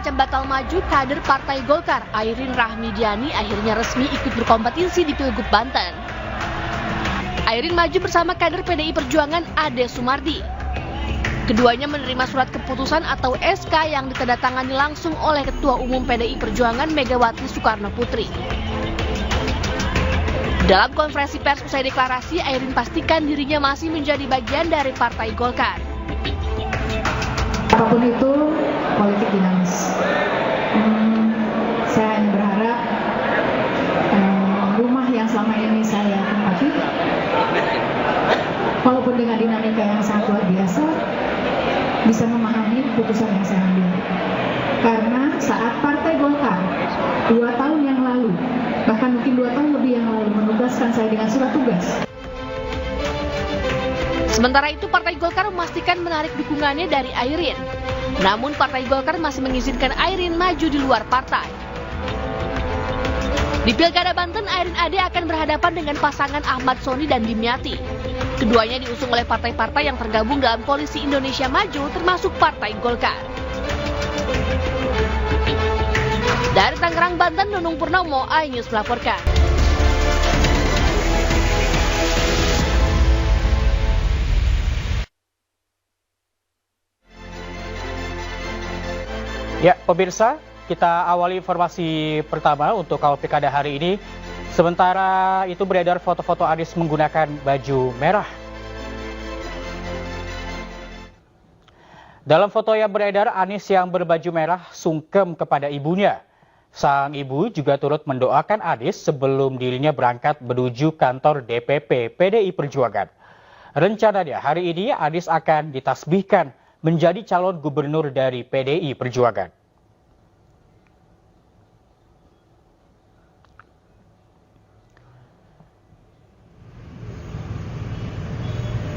terancam bakal maju, kader Partai Golkar Airin Rahmidiani akhirnya resmi ikut berkompetisi di Pilgub Banten. Airin maju bersama kader PDI Perjuangan Ade Sumardi. Keduanya menerima surat keputusan atau SK yang ditandatangani langsung oleh Ketua Umum PDI Perjuangan Megawati Soekarno Putri. Dalam konferensi pers usai deklarasi, Airin pastikan dirinya masih menjadi bagian dari Partai Golkar. Apapun itu, politik dinamis. Saya hanya berharap rumah yang selama ini saya tempati, walaupun dengan dinamika yang sangat luar biasa, bisa memahami keputusan yang saya ambil. Karena saat Partai Golkar 2 tahun yang lalu, bahkan mungkin 2 tahun lebih yang lalu, menugaskan saya dengan surat tugas. Sementara itu, Partai Golkar memastikan menarik dukungannya dari Airin. Namun, Partai Golkar masih mengizinkan Airin maju di luar partai. Di Pilkada Banten, Airin Ade akan berhadapan dengan pasangan Ahmad Soni dan Dimyati. Keduanya diusung oleh partai-partai yang tergabung dalam Koalisi Indonesia Maju, termasuk Partai Golkar. Dari Tangerang, Banten, Nunung Purnomo, iNews melaporkan. Ya, pemirsa, kita awali informasi pertama untuk kawal pilkada hari ini. Sementara itu beredar foto-foto Anies menggunakan baju merah. Dalam foto yang beredar, Anies yang berbaju merah sungkem kepada ibunya. Sang ibu juga turut mendoakan Anies sebelum dirinya berangkat menuju kantor DPP PDI Perjuangan. Rencananya hari ini Anies akan ditasbihkan menjadi calon gubernur dari PDI Perjuangan.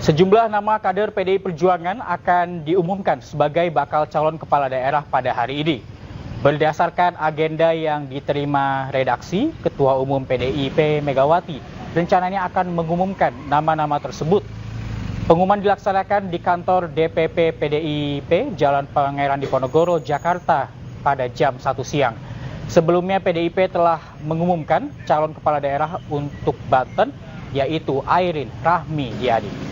Sejumlah nama kader PDI Perjuangan akan diumumkan sebagai bakal calon kepala daerah pada hari ini. Berdasarkan agenda yang diterima redaksi, Ketua Umum PDIP Megawati rencananya akan mengumumkan nama-nama tersebut. Pengumuman dilaksanakan di kantor DPP PDIP Jalan Pangeran Diponegoro, Jakarta pada jam 1 siang. Sebelumnya PDIP telah mengumumkan calon kepala daerah untuk Banten, yaitu Airin Rahmidiani.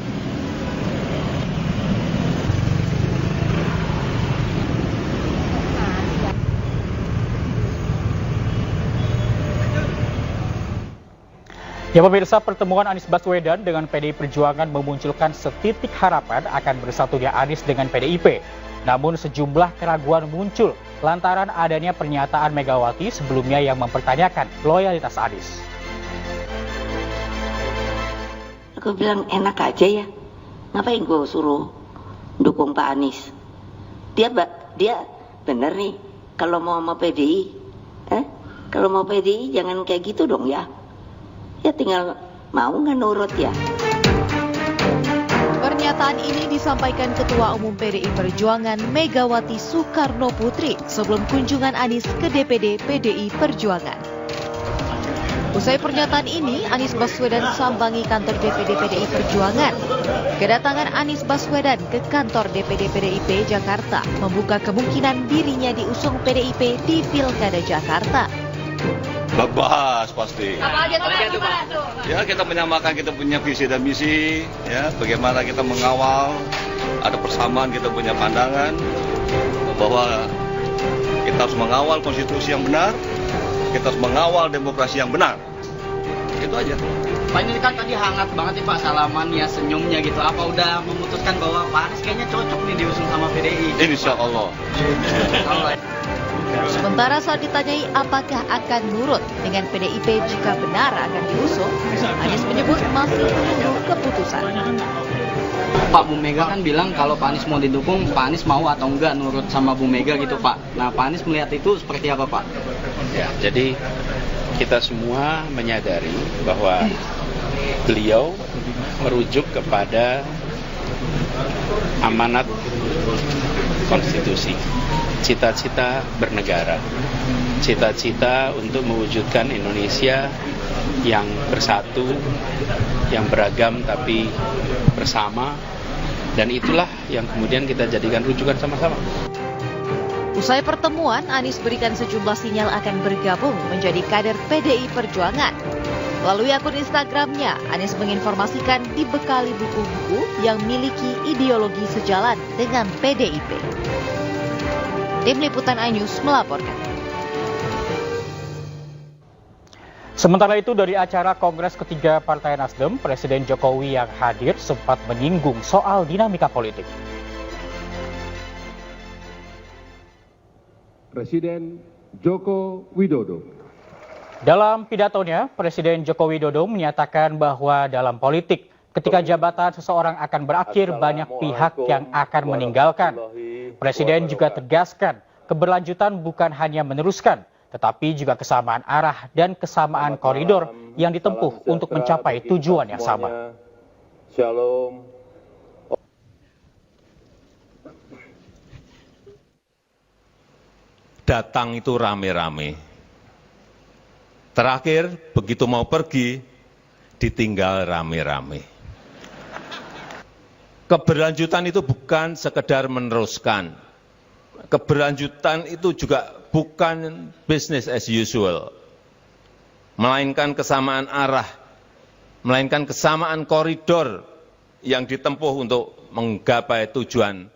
Ya pemirsa, pertemuan Anies Baswedan dengan PDI Perjuangan memunculkan setitik harapan akan bersatunya Anies dengan PDIP. Namun sejumlah keraguan muncul lantaran adanya pernyataan Megawati sebelumnya yang mempertanyakan loyalitas Anies. Aku bilang enak aja ya, ngapain gue suruh dukung Pak Anies? Dia bener nih, kalau mau sama PDI, kalau mau PDI jangan kayak gitu dong ya. Ya tinggal mau nggak nurut ya. Pernyataan ini disampaikan Ketua Umum PDI Perjuangan Megawati Soekarno Putri sebelum kunjungan Anies ke DPD PDI Perjuangan. Usai pernyataan ini, Anies Baswedan sambangi kantor DPD PDI Perjuangan. Kedatangan Anies Baswedan ke kantor DPD PDIP Jakarta membuka kemungkinan dirinya diusung PDIP di Pilkada Jakarta. Bahas pasti. Apa aja tuh Pak? Ya kita menyamakan kita punya visi dan misi, ya bagaimana kita mengawal, ada persamaan kita punya pandangan bahwa kita harus mengawal konstitusi yang benar, kita harus mengawal demokrasi yang benar. Itu aja. Pak ini kan tadi hangat banget nih Pak salaman ya senyumnya gitu. Apa udah memutuskan bahwa Pak Anies kayaknya cocok nih diusung sama PDI? Insya Allah. Sementara saat ditanyai apakah akan nurut dengan PDIP jika benar akan diusung, Anies menyebut masih menunggu keputusan. Pak Bu Mega kan bilang kalau Pak Anies mau didukung, Pak Anies mau atau enggak nurut sama Bu Mega gitu Pak. Nah Pak Anies melihat itu seperti apa Pak? Ya, jadi kita semua menyadari bahwa beliau merujuk kepada amanat konstitusi. Cita-cita bernegara, cita-cita untuk mewujudkan Indonesia yang bersatu, yang beragam tapi bersama, dan itulah yang kemudian kita jadikan rujukan sama-sama. Usai pertemuan, Anies berikan sejumlah sinyal akan bergabung menjadi kader PDI Perjuangan. Melalui akun Instagramnya, Anies menginformasikan dibekali buku-buku yang miliki ideologi sejalan dengan PDIP. Tim Liputan iNews melaporkan. Sementara itu dari acara Kongres ketiga Partai Nasdem, Presiden Jokowi yang hadir sempat menyinggung soal dinamika politik. Presiden Joko Widodo. Dalam pidatonya, Presiden Joko Widodo menyatakan bahwa dalam politik, ketika jabatan seseorang akan berakhir, banyak pihak yang akan meninggalkan. Presiden juga tegaskan, keberlanjutan bukan hanya meneruskan, tetapi juga kesamaan arah dan kesamaan koridor yang ditempuh untuk mencapai tujuan yang sama. Shalom. Datang itu rame-rame. Terakhir, begitu mau pergi, ditinggal rame-rame. Keberlanjutan itu bukan sekedar meneruskan. Keberlanjutan itu juga bukan business as usual. Melainkan kesamaan arah, melainkan kesamaan koridor yang ditempuh untuk menggapai tujuan.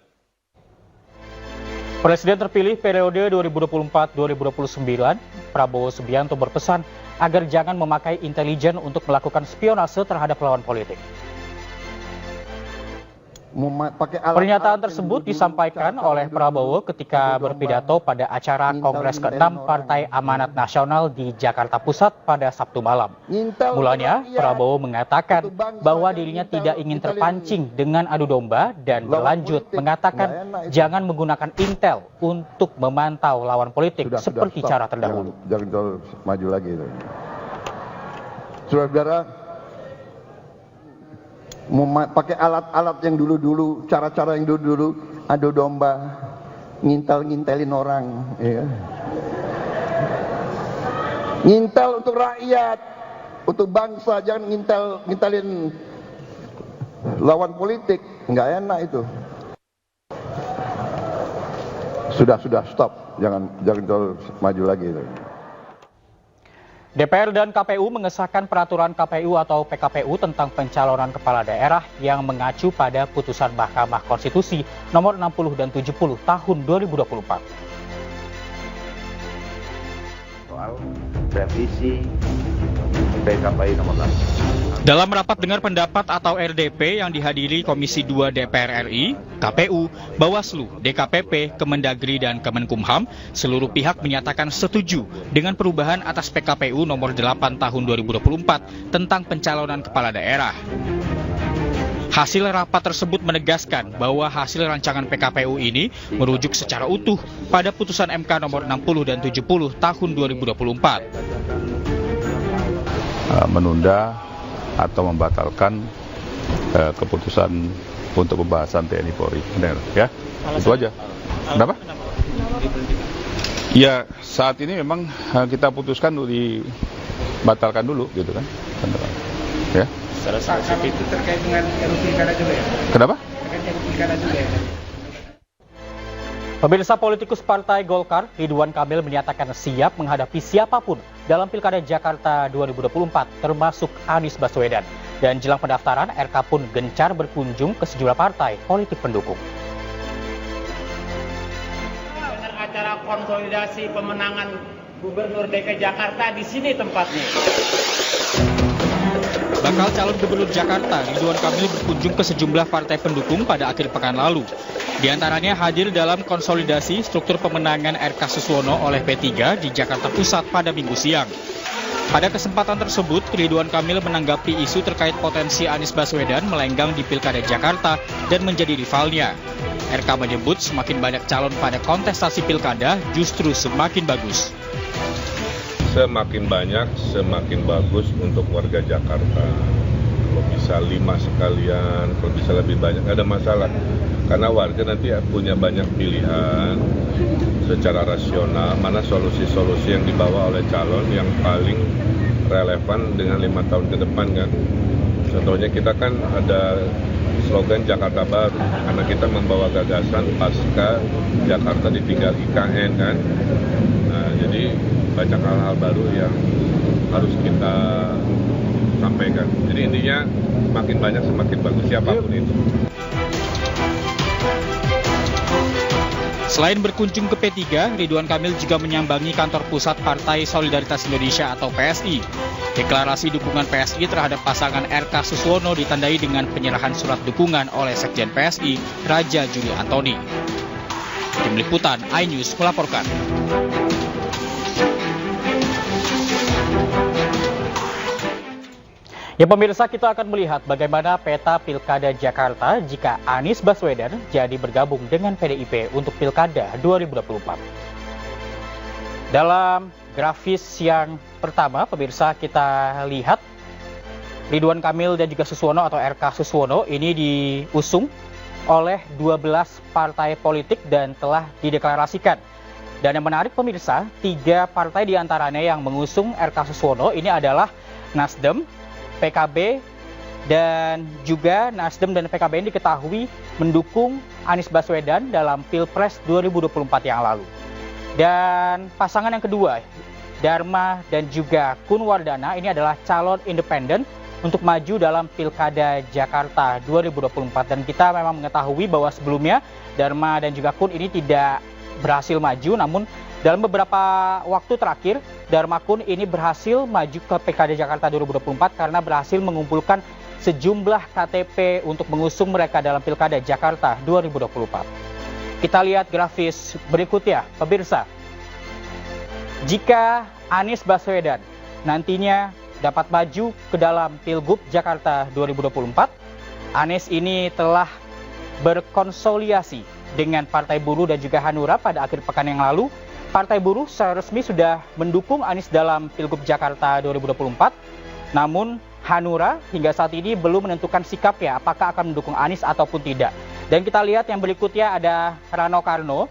Presiden terpilih periode 2024-2029, Prabowo Subianto berpesan agar jangan memakai intelijen untuk melakukan spionase terhadap lawan politik. Pernyataan tersebut disampaikan oleh Prabowo ketika berpidato pada acara Kongres ke-6 Partai Amanat Nasional di Jakarta Pusat pada Sabtu malam. Mulanya, Prabowo mengatakan bahwa dirinya tidak ingin terpancing dengan adu domba dan berlanjut mengatakan jangan menggunakan intel untuk memantau lawan politik seperti cara terdahulu. Jangan maju lagi. Saudara, pakai alat-alat yang dulu-dulu, cara-cara yang dulu-dulu, adu domba, ngintel-ngintelin orang, ya. Ngintel untuk rakyat, untuk bangsa, jangan ngintelin lawan politik, nggak enak itu. Sudah, stop, jangan terus maju lagi. DPR dan KPU mengesahkan peraturan KPU atau PKPU tentang pencalonan kepala daerah yang mengacu pada putusan Mahkamah Konstitusi nomor 60 dan 70 tahun 2024. Soal revisi PKPU nomor 8. Dalam rapat dengar pendapat atau RDP yang dihadiri Komisi 2 DPR RI, KPU, Bawaslu, DKPP, Kemendagri, dan Kemenkumham, seluruh pihak menyatakan setuju dengan perubahan atas PKPU nomor 8 tahun 2024 tentang pencalonan kepala daerah. Hasil rapat tersebut menegaskan bahwa hasil rancangan PKPU ini merujuk secara utuh pada putusan MK nomor 60 dan 70 tahun 2024. Menunda atau membatalkan keputusan untuk pembahasan TNI Polri, ya, itu aja. Kenapa? Ya, saat ini memang kita putuskan untuk dibatalkan dulu, gitu kan? Ya. Itu terkait dengan RUU Pilkada juga ya? Kenapa? Terkait RUU Pilkada juga ya? Pemirsa, politikus Partai Golkar, Ridwan Kamil menyatakan siap menghadapi siapapun dalam Pilkada Jakarta 2024, termasuk Anies Baswedan. Dan jelang pendaftaran, RK pun gencar berkunjung ke sejumlah partai politik pendukung. Acara konsolidasi pemenangan Gubernur DKI Jakarta di sini tempatnya. Bakal calon Gubernur Jakarta, Ridwan Kamil berkunjung ke sejumlah partai pendukung pada akhir pekan lalu. Di antaranya hadir dalam konsolidasi struktur pemenangan RK Suswono oleh P3 di Jakarta Pusat pada Minggu siang. Pada kesempatan tersebut, Ridwan Kamil menanggapi isu terkait potensi Anies Baswedan melenggang di Pilkada Jakarta dan menjadi rivalnya. RK menyebut semakin banyak calon pada kontestasi Pilkada justru semakin bagus. Semakin banyak, semakin bagus untuk warga Jakarta. Kalau bisa 5 sekalian, kalau bisa lebih banyak, nggak ada masalah. Karena warga nanti punya banyak pilihan secara rasional, mana solusi-solusi yang dibawa oleh calon yang paling relevan dengan 5 tahun ke depan kan. Contohnya kita kan ada slogan Jakarta Baru, karena kita membawa gagasan pasca Jakarta ditinggal IKN kan. Nah, jadi banyak hal-hal baru yang harus kita sampaikan. Jadi intinya semakin banyak semakin bagus siapapun itu. Selain berkunjung ke P3, Ridwan Kamil juga menyambangi kantor pusat Partai Solidaritas Indonesia atau PSI. Deklarasi dukungan PSI terhadap pasangan RK Suswono ditandai dengan penyerahan surat dukungan oleh Sekjen PSI, Raja Juli Antoni. Tim Liputan iNews melaporkan. Ya pemirsa, kita akan melihat bagaimana peta Pilkada Jakarta jika Anies Baswedan jadi bergabung dengan PDIP untuk Pilkada 2024. Dalam grafis yang pertama, pemirsa, kita lihat Ridwan Kamil dan juga Suswono atau RK Suswono ini diusung oleh 12 partai politik dan telah dideklarasikan. Dan yang menarik pemirsa, 3 partai diantaranya yang mengusung RK Suswono ini adalah Nasdem, PKB, dan juga Nasdem dan PKB ini diketahui mendukung Anies Baswedan dalam Pilpres 2024 yang lalu. Dan pasangan yang kedua, Dharma dan juga Kun Wardana, ini adalah calon independen untuk maju dalam Pilkada Jakarta 2024. Dan kita memang mengetahui bahwa sebelumnya Dharma dan juga Kun ini tidak berhasil maju, namun dalam beberapa waktu terakhir, Dharma Kun ini berhasil maju ke Pilkada Jakarta 2024 karena berhasil mengumpulkan sejumlah KTP untuk mengusung mereka dalam Pilkada Jakarta 2024. Kita lihat grafis berikutnya, pemirsa. Jika Anies Baswedan nantinya dapat maju ke dalam Pilgub Jakarta 2024, Anies ini telah berkonsolidasi dengan Partai Buruh dan juga Hanura pada akhir pekan yang lalu. Partai Buruh secara resmi sudah mendukung Anies dalam Pilgub Jakarta 2024. Namun Hanura hingga saat ini belum menentukan sikapnya apakah akan mendukung Anies ataupun tidak. Dan kita lihat yang berikutnya ada Rano Karno,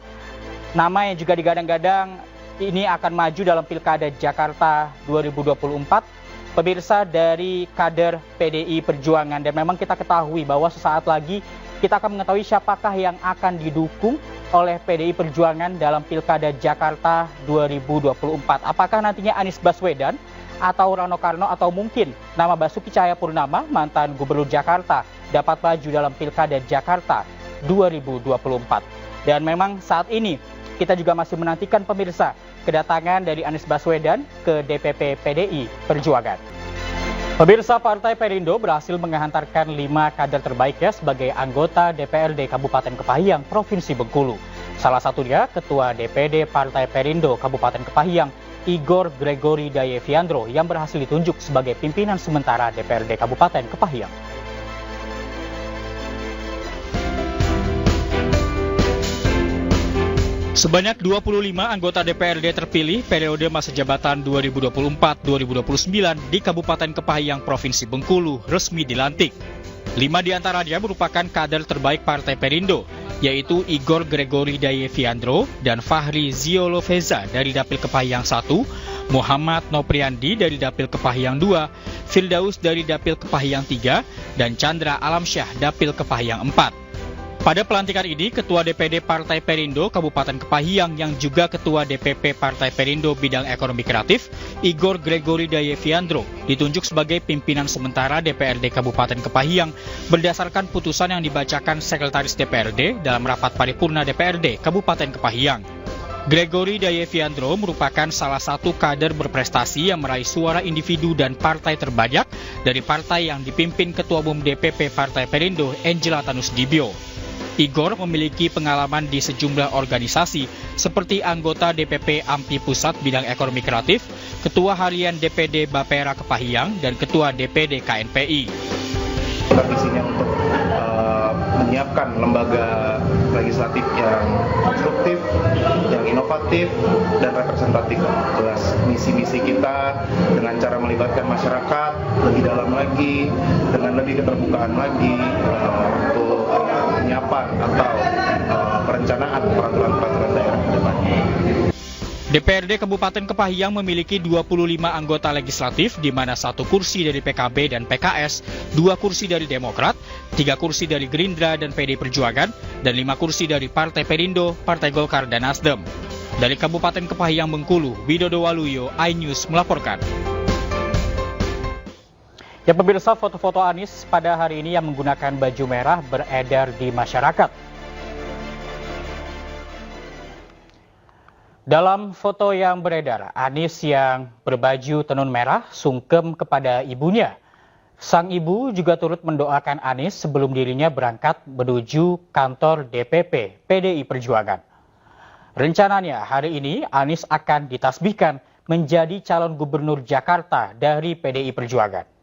nama yang juga digadang-gadang ini akan maju dalam Pilkada Jakarta 2024. Pemirsa dari kader PDI Perjuangan, dan memang kita ketahui bahwa sesaat lagi kita akan mengetahui siapakah yang akan didukung oleh PDI Perjuangan dalam Pilkada Jakarta 2024. Apakah nantinya Anies Baswedan atau Rano Karno atau mungkin nama Basuki Cahayapurnama, mantan Gubernur Jakarta, dapat maju dalam Pilkada Jakarta 2024. Dan memang saat ini kita juga masih menantikan pemirsa kedatangan dari Anies Baswedan ke DPP PDI Perjuangan. Pemirsa, Partai Perindo berhasil menghantarkan 5 kader terbaiknya sebagai anggota DPRD Kabupaten Kepahyang, Provinsi Bengkulu. Salah satunya Ketua DPD Partai Perindo Kabupaten Kepahyang, Igor Gregory Dayeviandro, yang berhasil ditunjuk sebagai pimpinan sementara DPRD Kabupaten Kepahyang. Sebanyak 25 anggota DPRD terpilih periode masa jabatan 2024-2029 di Kabupaten Kepahyang, Provinsi Bengkulu resmi dilantik. 5 diantaranya merupakan kader terbaik Partai Perindo, yaitu Igor Gregory Dayeviandro dan Fahri Zioloveza dari Dapil Kepahyang 1, Muhammad Nopriandi dari Dapil Kepahyang 2, Firdaus dari Dapil Kepahyang 3, dan Chandra Alamsyah Dapil Kepahyang 4. Pada pelantikan ini, Ketua DPD Partai Perindo Kabupaten Kepahyang yang juga Ketua DPP Partai Perindo Bidang Ekonomi Kreatif, Igor Gregory Dayeviandro, ditunjuk sebagai pimpinan sementara DPRD Kabupaten Kepahyang berdasarkan putusan yang dibacakan Sekretaris DPRD dalam rapat paripurna DPRD Kabupaten Kepahyang. Gregory Dayeviandro merupakan salah satu kader berprestasi yang meraih suara individu dan partai terbanyak dari partai yang dipimpin Ketua Umum DPP Partai Perindo Angela Tanusdibio. Igor memiliki pengalaman di sejumlah organisasi seperti anggota DPP AMPI Pusat Bidang Ekonomi Kreatif, Ketua Harian DPD Bapera Kepahyang, dan Ketua DPD KNPI. Visinya untuk menyiapkan lembaga legislatif yang konstruktif, yang inovatif, dan representatif. Jelas misi-misi kita dengan cara melibatkan masyarakat lebih dalam lagi, dengan lebih keterbukaan lagi untuk penyiapan atau perencanaan peraturan-peraturan daerah ke depannya. DPRD Kabupaten Kepahyang memiliki 25 anggota legislatif, di mana 1 kursi dari PKB dan PKS, 2 kursi dari Demokrat, 3 kursi dari Gerindra dan PDI Perjuangan, dan 5 kursi dari Partai Perindo, Partai Golkar, dan Nasdem. Dari Kabupaten Kepahyang, Bengkulu, Widodo Waluyo, iNews melaporkan. Ya pemirsa, foto-foto Anies pada hari ini yang menggunakan baju merah beredar di masyarakat. Dalam foto yang beredar, Anies yang berbaju tenun merah sungkem kepada ibunya. Sang ibu juga turut mendoakan Anies sebelum dirinya berangkat menuju kantor DPP PDI Perjuangan. Rencananya hari ini Anies akan ditasbihkan menjadi calon gubernur Jakarta dari PDI Perjuangan.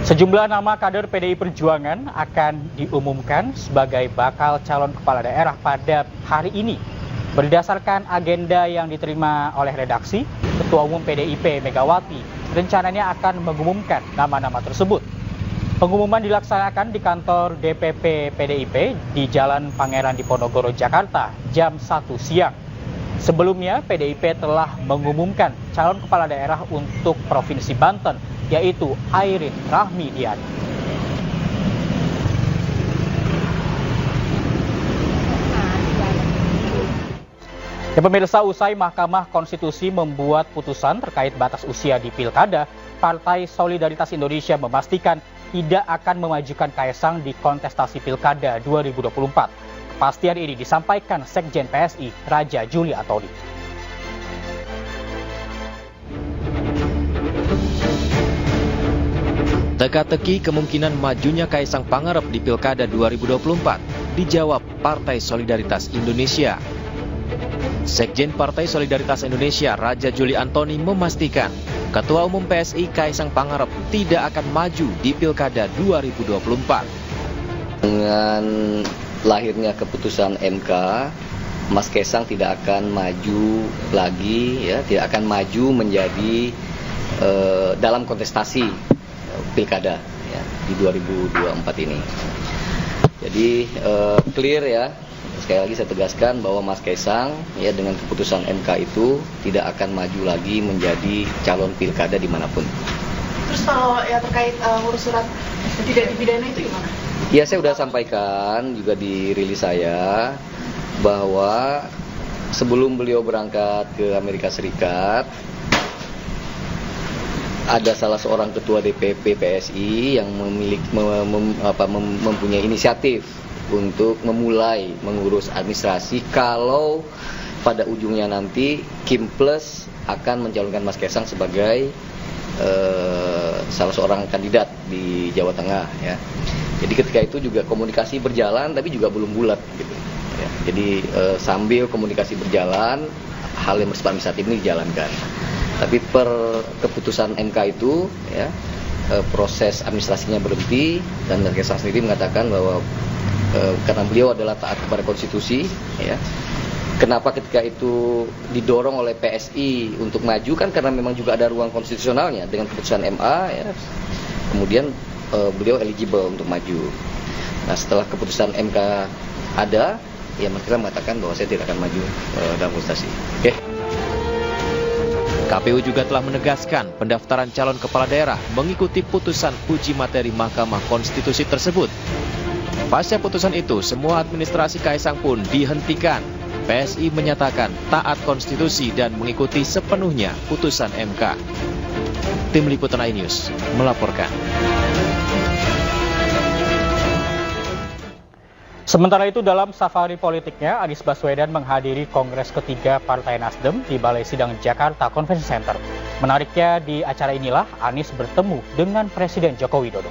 Sejumlah nama kader PDI Perjuangan akan diumumkan sebagai bakal calon kepala daerah pada hari ini. Berdasarkan agenda yang diterima oleh redaksi, Ketua Umum PDIP Megawati rencananya akan mengumumkan nama-nama tersebut. Pengumuman dilaksanakan di kantor DPP PDIP di Jalan Pangeran Diponegoro, Jakarta, jam 1 siang. Sebelumnya, PDIP telah mengumumkan calon kepala daerah untuk Provinsi Banten, yaitu Airin Rahmidiani. Ya pemirsa, usai Mahkamah Konstitusi membuat putusan terkait batas usia di Pilkada, Partai Solidaritas Indonesia memastikan tidak akan memajukan Kaesang di kontestasi Pilkada 2024. Kepastian ini disampaikan Sekjen PSI, Raja Juli Antoni. Teka-teki kemungkinan majunya Kaesang Pangarep di Pilkada 2024 dijawab Partai Solidaritas Indonesia. Sekjen Partai Solidaritas Indonesia Raja Juli Antoni memastikan Ketua Umum PSI Kaesang Pangarep tidak akan maju di Pilkada 2024. Dengan lahirnya keputusan MK, Mas Kaesang tidak akan maju lagi, ya, tidak akan maju menjadi dalam kontestasi Pilkada ya, di 2024 ini. Jadi clear ya, sekali lagi saya tegaskan bahwa Mas Kaesang ya dengan keputusan MK itu tidak akan maju lagi menjadi calon Pilkada dimanapun. Terus kalau ya terkait urus surat tidak dipidana itu gimana? Ya saya sudah sampaikan juga di rilis saya bahwa sebelum beliau berangkat ke Amerika Serikat, ada salah seorang ketua DPP PSI yang mempunyai inisiatif untuk memulai mengurus administrasi kalau pada ujungnya nanti Kim Plus akan mencalonkan Mas Kaesang sebagai salah seorang kandidat di Jawa Tengah ya. Jadi ketika itu juga komunikasi berjalan tapi juga belum bulat gitu ya. Jadi sambil komunikasi berjalan, hal yang bersifat administratif ini dijalankan. Tapi per keputusan MK itu ya proses administrasinya berhenti dan Mas Kaesang sendiri mengatakan bahwa karena beliau adalah taat kepada konstitusi ya. Kenapa ketika itu didorong oleh PSI untuk maju kan karena memang juga ada ruang konstitusionalnya dengan keputusan MA ya. Kemudian beliau eligible untuk maju. Nah setelah keputusan MK ada, ya Mas Kaesang mengatakan bahwa saya tidak akan maju dalam kontestasi. Oke. KPU juga telah menegaskan pendaftaran calon kepala daerah mengikuti putusan uji materi Mahkamah Konstitusi tersebut. Pasca putusan itu, semua administrasi Kaesang pun dihentikan. PSI menyatakan taat konstitusi dan mengikuti sepenuhnya putusan MK. Tim Liputan iNews melaporkan. Sementara itu dalam safari politiknya, Anies Baswedan menghadiri Kongres ketiga Partai Nasdem di Balai Sidang Jakarta Convention Center. Menariknya di acara inilah Anies bertemu dengan Presiden Joko Widodo.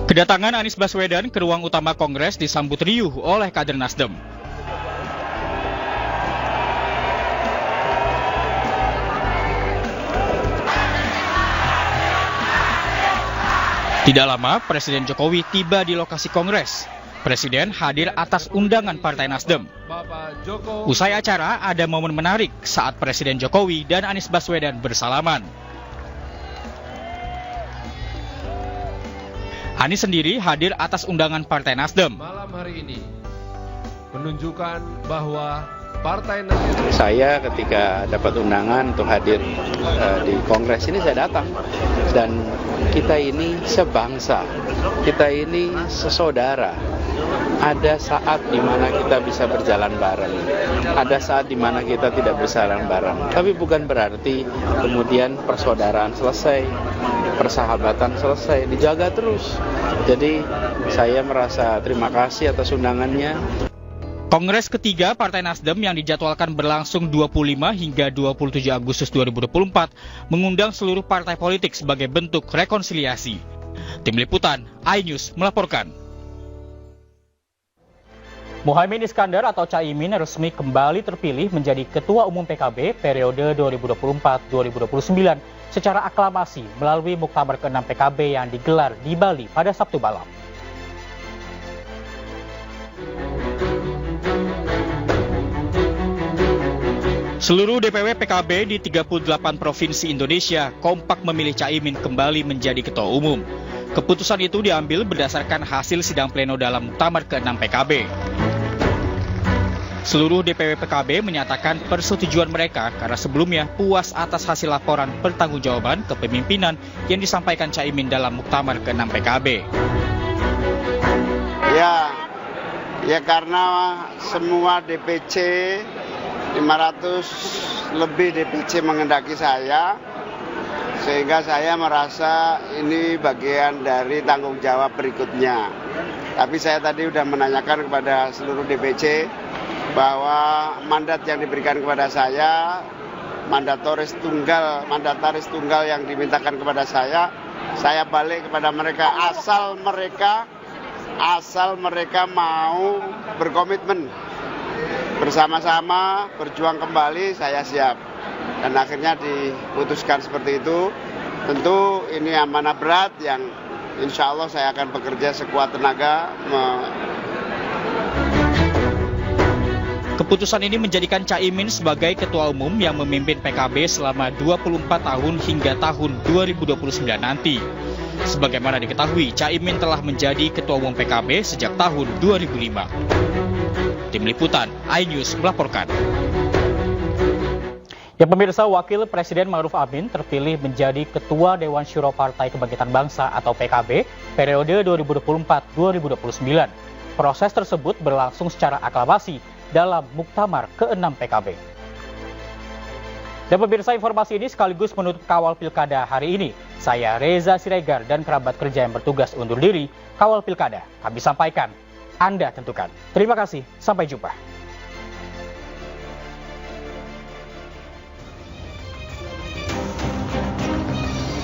Kedatangan Anies Baswedan ke ruang utama Kongres disambut riuh oleh kader Nasdem. Tidak lama, Presiden Jokowi tiba di lokasi Kongres. Presiden hadir atas undangan Partai Nasdem. Usai acara, ada momen menarik saat Presiden Jokowi dan Anies Baswedan bersalaman. Anies sendiri hadir atas undangan Partai Nasdem. Malam hari ini menunjukkan bahwa Partai Nasdem. Saya ketika dapat undangan untuk hadir di Kongres ini saya datang, dan kita ini sebangsa, kita ini sesaudara. Ada saat di mana kita bisa berjalan bareng, ada saat di mana kita tidak berjalan bareng. Tapi bukan berarti kemudian persaudaraan selesai, persahabatan selesai, dijaga terus. Jadi saya merasa terima kasih atas undangannya. Kongres ketiga Partai Nasdem yang dijadwalkan berlangsung 25 hingga 27 Agustus 2024 mengundang seluruh partai politik sebagai bentuk rekonsiliasi. Tim Liputan, iNews melaporkan. Muhaimin Iskandar atau Caimin resmi kembali terpilih menjadi Ketua Umum PKB periode 2024-2029 secara aklamasi melalui Muktamar ke-6 PKB yang digelar di Bali pada Sabtu malam. Seluruh DPW PKB di 38 provinsi Indonesia kompak memilih Caimin kembali menjadi Ketua Umum. Keputusan itu diambil berdasarkan hasil sidang pleno dalam Muktamar ke-6 PKB. Seluruh DPW PKB menyatakan persetujuan mereka karena sebelumnya puas atas hasil laporan pertanggungjawaban kepemimpinan yang disampaikan Caimin dalam Muktamar ke-6 PKB. Ya karena semua DPC 500 lebih DPC menghendaki saya, sehingga saya merasa ini bagian dari tanggung jawab berikutnya. Tapi saya tadi sudah menanyakan kepada seluruh DPC bahwa mandat yang diberikan kepada saya, mandataris tunggal yang dimintakan kepada saya balik kepada mereka asal mereka mau berkomitmen bersama-sama berjuang kembali, saya siap. Dan akhirnya diputuskan seperti itu. Tentu ini amanah berat yang insya Allah saya akan bekerja sekuat tenaga. Keputusan ini menjadikan Caimin sebagai Ketua Umum yang memimpin PKB selama 24 tahun hingga tahun 2029 nanti. Sebagaimana diketahui, Caimin telah menjadi Ketua Umum PKB sejak tahun 2005. Tim Liputan, iNews melaporkan. Ya pemirsa, Wakil Presiden Ma'ruf Amin terpilih menjadi Ketua Dewan Syuro Partai Kebangkitan Bangsa atau PKB periode 2024-2029. Proses tersebut berlangsung secara aklamasi dalam Muktamar ke-6 PKB. Dan pemirsa, informasi ini sekaligus menutup kawal pilkada hari ini. Saya Reza Siregar dan kerabat kerja yang bertugas undur diri. Kawal pilkada kami sampaikan, Anda tentukan. Terima kasih, sampai jumpa.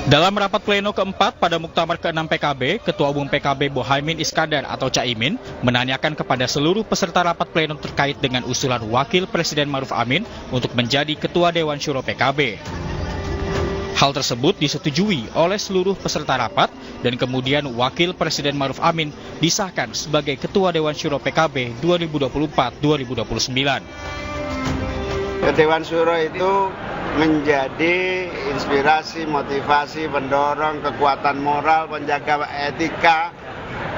Dalam rapat pleno keempat pada Muktamar ke-6 PKB, Ketua Umum PKB Muhaimin Iskandar atau Caimin menanyakan kepada seluruh peserta rapat pleno terkait dengan usulan Wakil Presiden Ma'ruf Amin untuk menjadi Ketua Dewan Syuro PKB. Hal tersebut disetujui oleh seluruh peserta rapat dan kemudian Wakil Presiden Ma'ruf Amin disahkan sebagai Ketua Dewan Syuro PKB 2024-2029. Dewan Syuro itu menjadi inspirasi, motivasi, pendorong, kekuatan moral, penjaga etika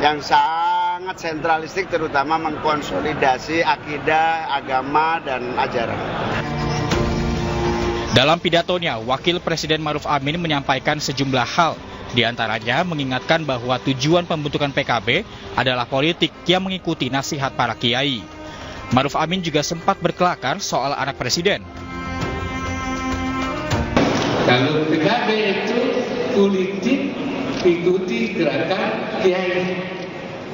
yang sangat sentralistik, terutama mengkonsolidasi akidah, agama, dan ajaran. Dalam pidatonya, Wakil Presiden Ma'ruf Amin menyampaikan sejumlah hal, di antaranya mengingatkan bahwa tujuan pembentukan PKB adalah politik yang mengikuti nasihat para kiai. Ma'ruf Amin juga sempat berkelakar soal anak presiden. Kalau PKB itu politik ikuti gerakan kiai